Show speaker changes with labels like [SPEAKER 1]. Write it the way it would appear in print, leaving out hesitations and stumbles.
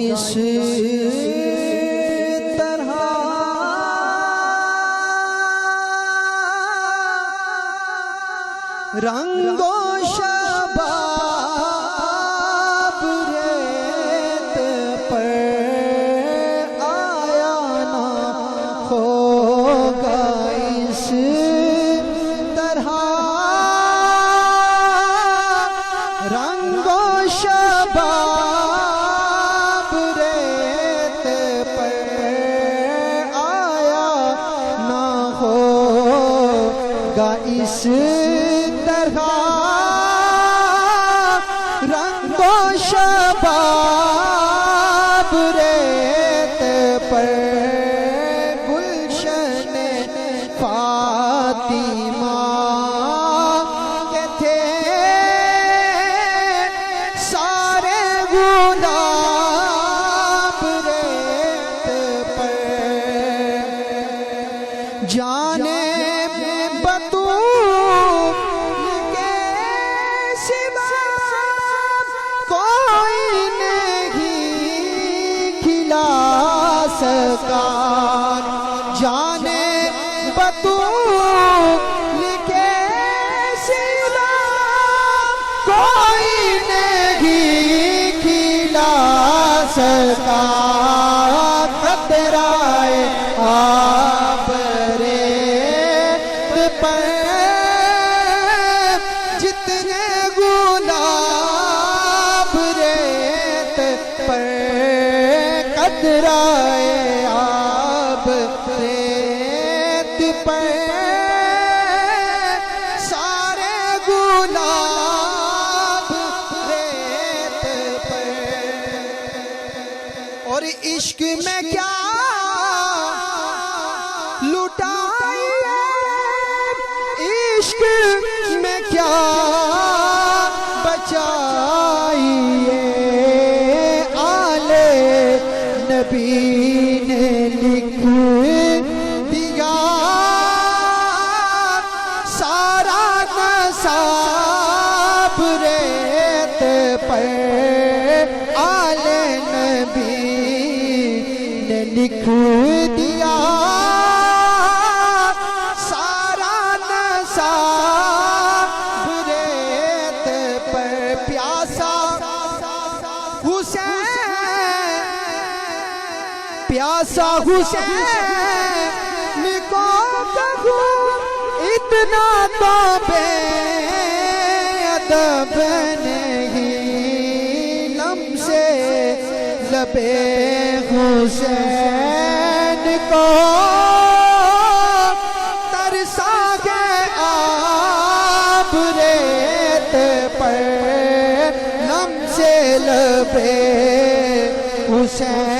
[SPEAKER 1] اس طرح رنگ و شباب ریت پر آیا نہ ہوگا اس طرح رنگ و شباب ریت پر آیا نہ ہوگا اس طرح رنگ و شباب ریت پر گلشن فاطمہ کے تھے سارے گلاب ریت پر جانے جانے بطول کے سوا کوئی نہیں کھلا سکا قطرائے آب ریت پر جتنے گلاب ریت پر قطرائے ریت پر سارے گلاب ریت پر اور عشق میں کیا لٹائیے عشق میں کیا بچائیے آل نبی نے لکھ دیا سارا نصاب ریت پر آل نبی نے لکھ دیا سارا نصاب ریت پر پیاسا حسین کو کہوں اتنا تو بے ادب نہیں لمس لبے حسین کو ترسا گے آب ریت پر لمس لبے حسین